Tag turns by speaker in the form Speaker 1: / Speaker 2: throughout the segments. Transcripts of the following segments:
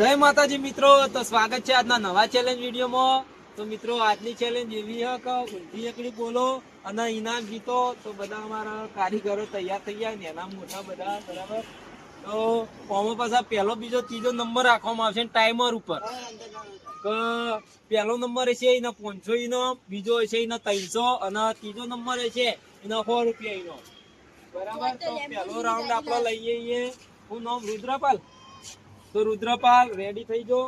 Speaker 1: જય માતાજી મિત્રો, તો સ્વાગત છે આજના નવા ચેલેન્જ વિડીયોમાં। તો મિત્રો આજની ચેલેન્જ એવી છે કે ઊંધી એકડી બોલો અને ઇનામ જીતો। તો બધા અમારા કારીગરો તૈયાર થઈ ગયા, નાના મોટા બધા, બરાબર। તો આમાં પાછા પહેલો બીજો ત્રીજો નંબર રાખવામાં આવશે ટાઈમર ઉપર। કે પહેલો નંબર છે એના 500 ઇનામ, બીજો છે એના 300 અને ત્રીજો નંબર છે એના 100 રૂપિયા ઇનામ, બરાબર। તો પહેલો રાઉન્ડ આપણે લઈએ છીએ, હું નામ રુદ્રપાલ। તો રુદ્રપાલ રેડી થઈ જો,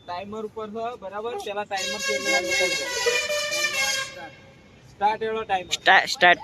Speaker 1: ટાઈમર ઉપર છે, બરાબર। પેલા ટાઈમર સ્ટાર્ટ એનો ટાઈમર
Speaker 2: સ્ટાર્ટ
Speaker 1: સ્ટોપ।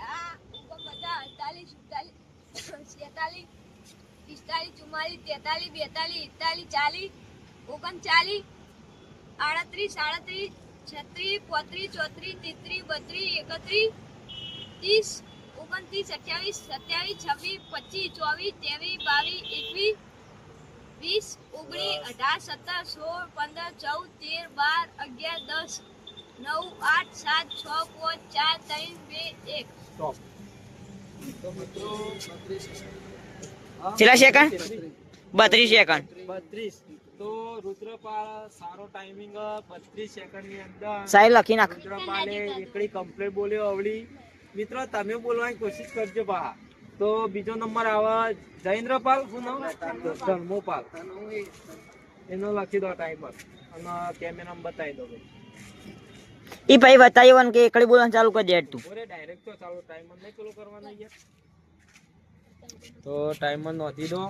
Speaker 1: તો મિત્રો
Speaker 2: કેટલા સેકન્ડ? 32 સેકન્ડ।
Speaker 1: 32। તો રુદ્રપાલ સારો ટાઈમિંગ 32 સેકન્ડ ની અંદર
Speaker 2: સાહેબ લખી નાખ।
Speaker 1: રુદ્રપાલે એકડી કમ્પ્લીટ બોલ્યો અવળી। મિત્રો તમે બોલવાની કોશિશ કરજો બા। તો બીજો નંબર આવે જયેન્દ્રપાલ, શું નામ? ધર્મોપાલ, એનો લખી દો ટાઈમર અને કેમેરા બતાવી દો ભાઈ।
Speaker 2: ઈ ભાઈ બતાવ્યો કે એકડી બોલવાનું ચાલુ કરી દે તું।
Speaker 1: ઓરે ડાયરેક્ટ તો ચાલુ, ટાઈમર નહીં ચાલુ કરવાનો યાર। તો ટાઈમર નોંધી દો।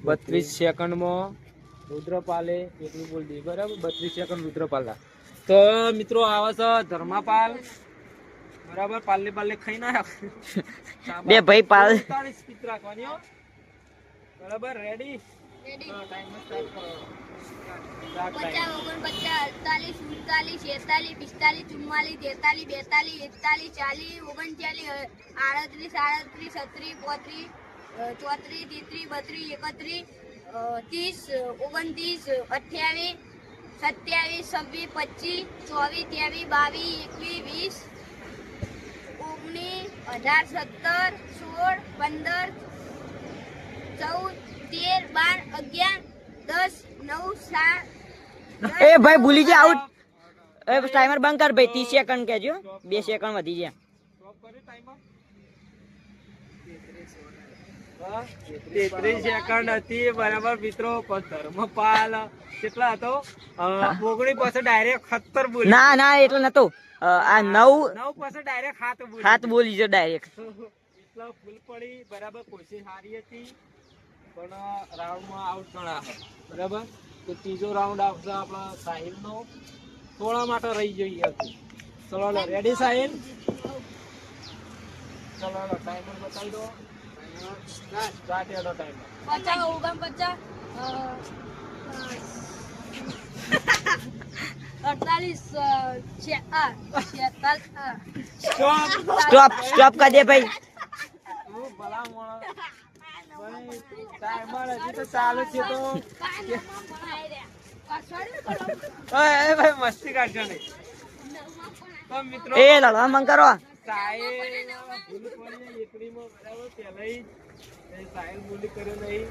Speaker 1: 32 સેકન્ડમાં રુદ્રપાલે એટલું બોલ દી, બરાબર। 32 સેકન્ડ રુદ્રપાલના। તો મિત્રો આવે છે ધર્માપાલ, બરાબર। પાલે ખાઈ ના
Speaker 2: બે ભાઈ પાલ
Speaker 1: 45 સ્પીડ રાખવાની હો, બરાબર। રેડી? ટાઈમર સ્ટાર્ટ કરો।
Speaker 2: એ ભાઈ ભૂલી જા આઉટ। એ ટાઈમર બંધ કર ભાઈ, 30 સેકન્ડ કેજો, 2 સેકન્ડ વધી જાય।
Speaker 1: સ્ટોપ કરી ટાઈમર। 33 સેકન્ડ હતી, બરાબર મિત્રો। પણ ધર્મપાલ કેટલા હતો? 19 પછી ડાયરેક્ટ 70 બોલી।
Speaker 2: ના ના એટલે નતો, આ 9
Speaker 1: પછી ડાયરેક્ટ 7 બોલી,
Speaker 2: 7 બોલી જો ડાયરેક્ટ।
Speaker 1: એટલો ફૂલ પડી, બરાબર। કોશિશ સારી હતી પણ રાઉન્ડમાં આઉટ ગણા, બરાબર। તો ત્રીજો રાઉન્ડ આવશે આપણા સાહિલનો, થોડા માટે રહી જઈએ હતું। ચલો રેડી સાહિલ? ચલો ટાઈમર બતાવી દો। સ્ટાર્ટ એનો ટાઈમર
Speaker 2: સ્ટોપ કરી દે ભાઈ।
Speaker 1: ભલા મોણા ભાઈ, ટાઈમર હજી તો ચાલુ છે। તો ઓય ભાઈ મસ્તી કાઢજો નહીં। તો મિત્રો
Speaker 2: એ લડવા મંગ કરો।
Speaker 1: સાહેલ ભૂલ પડી એકડીમાં, બરાબર। પહેલા સાહેલ બોલી કર્યો નહીં,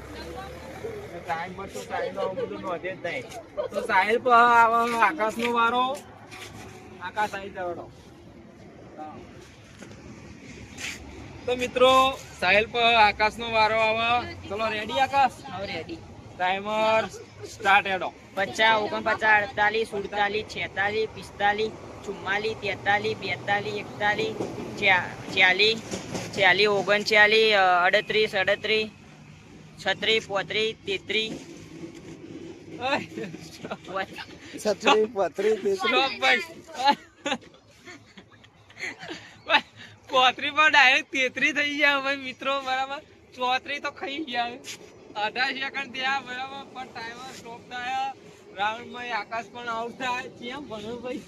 Speaker 1: ટાઈમર તો સાહેલ બધું નોંધે જ નહીં। તો સાહેલ પર આકાશનો વારો, આકાશ આવી જવાનો। તો મિત્રો સાહેલ પર આકાશનો વારો આવે। ચલો ready Akash?
Speaker 2: Ready.
Speaker 1: Timer start એડો।
Speaker 2: 50 49 48 47 46 45 44 43 42 41 39 36 37 38
Speaker 1: સ્ટોપ ભાઈ। 35 પર ડાયરેક્ટ 33 થઈ ગયા ભાઈ મિત્રો, બરાબર। 34 તો ખાઈ ગયા, 18 સેકન્ડ થયા, બરાબર। પણ ટાઈમર સ્ટોપ થાય, રાઉન્ડમાં આકાશ પણ આઉટ થાય। કેમ ભણ્યો ભાઈ?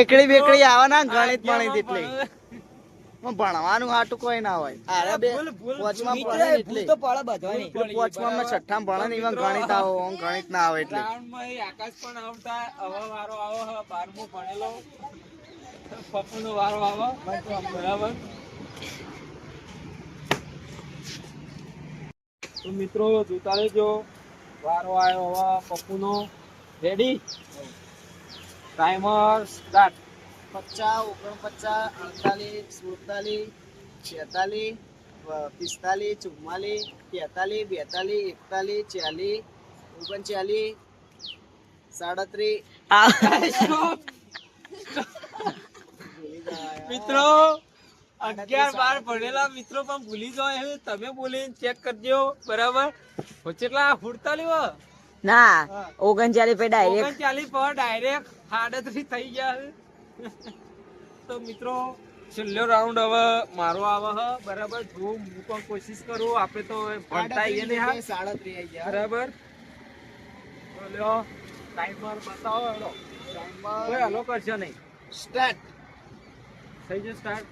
Speaker 2: એકડી બેકડી આવે ના, ગણિત ગણિત એટલે ભણવાનું હાટું કોઈ ના હોય। અરે બે પોચમાં પડે એટલે તો પડે બધવાની, પોચમાં માં છઠ્ઠામાં ભણે ને એમાં ગણિત આવે, ઓમ ગણિત ના આવે એટલે
Speaker 1: રાઉન્ડમાં આકાશ પણ આઉટ થાય। હવે વારો આવો 12મો ભણેલો પપ્પુનો વારો આવો, બરાબર। તો મિત્રો જોતા રહેજો. વારો આવ્યો હવે પપ્પુનો. રેડી? Timer start.
Speaker 2: 50, 49, 48, 47, 46, 45, 43, 42, 41, 37.
Speaker 1: મિત્રો 11-12 ભણેલા મિત્રો પણ ભૂલી જાય છે. તમે બોલીને ચેક કરજો. બરાબર? કેટલા 48?
Speaker 3: ના 39 पे डायरेक्ट
Speaker 1: 39 પર ડાયરેક્ટ 38 થઈ ગયા છે. તો મિત્રો છેલ્લો રાઉન્ડ હવે મારો આવે છે. બરાબર? જો હું પણ કોશિશ કરું. આપણે તો ભણતા આવીએ ને.
Speaker 2: 37 આવી ગયા.
Speaker 1: બરાબર? તો લ્યો ટાઈમર બતાવો. હેલો કોઈ હલો કરશે નહીં.
Speaker 2: સ્ટાર્ટ.
Speaker 1: થઈ જશે સ્ટાર્ટ.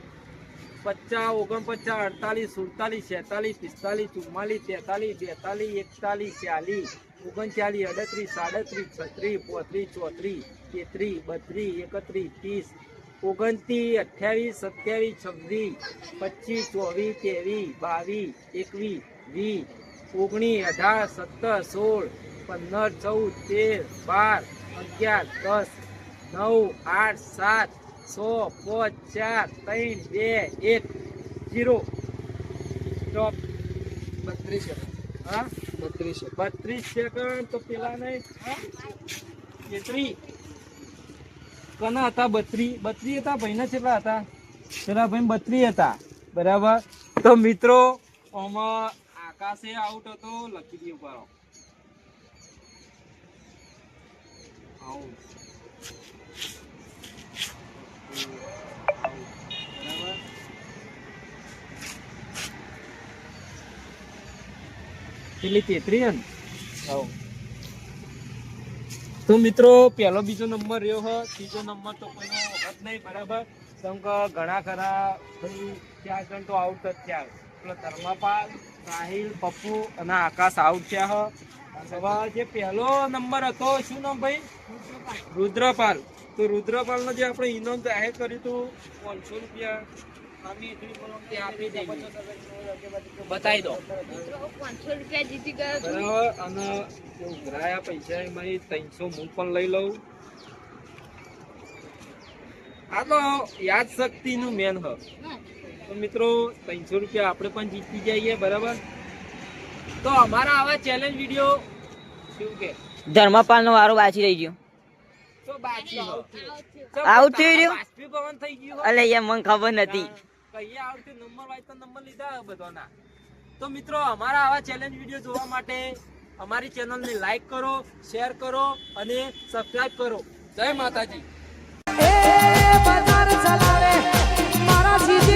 Speaker 1: 50, 49, 48, 47, 46, 45, 44, 43, 41, 38, 36, 37, 33, 34, 33, 32, 33, 28, 27, 26, 25, 23, 18, 17, 18, 19, 20, 21, 7, 8, 7, 6, 5, 4, 3, 2, 1, 0. સ્ટોપ.
Speaker 2: 32 સેકન્ડ.
Speaker 1: હા
Speaker 2: 32
Speaker 1: 32 સેકન્ડ. તો પેલા નહીં 33 કના હતા? 32 હતા. ભાઈના કેટલા હતા? પેલા ભાઈ 32 હતા. બરાબર? તો મિત્રો આમાં આકાશે આઉટ હતો. લખી દઈએ ઉપર આઉટ. કેટલી 33 ને? તો મિત્રો પહેલો બીજો નંબર રહ્યો હ. ત્રીજો નંબર તો કોઈનો વખત નહીં. બરાબર? કેમ કે ઘણા ખરા ભાઈ 4 જણ તો આઉટ જ થયા. પેલો ધર્મપાલ, સાહિલ, પપ્પુ અને આકાશ આઉટ થયા હ. હવે જે પહેલો નંબર હતો શું નામ ભાઈ? રુદ્રપાલ. તો રુદ્રપાલ નો જે આપણે ઇનામ જાહેર કર્યું હતું 500 રૂપિયા બતાવી દો.
Speaker 3: 500 રૂપિયા જીતી ગયો
Speaker 1: બરાબર? અને જે ઉઘરાયા પૈસા એમાં 300 હું પણ લઈ લઉં. આ તો યાદ શક્તિ નું મેન હ. તો મિત્રો 300 રૂપિયા આપણે પણ જીતી જઈએ. બરાબર? તો અમારા આવા ચેલેન્જ વિડીયો શું કે
Speaker 3: ધર્મપાલ નો વારો બાકી રહી ગયો.
Speaker 1: તો બાકી
Speaker 3: આઉટ થઈ રહ્યો.
Speaker 1: બાષ્પીભવન થઈ ગયું.
Speaker 3: અલે યાર મને ખબર નથી.
Speaker 1: કહીએ આવડે નંબર વાઇઝ તો નંબર લીધા બધાના. તો મિત્રો અમારા આવા ચેલેન્જ વિડીયો જોવા માટે અમારી ચેનલને લાઈક કરો, શેર કરો અને સબસ્ક્રાઇબ કરો. જય માતાજી.
Speaker 4: એ બજાર ચલાવે મારા સીધી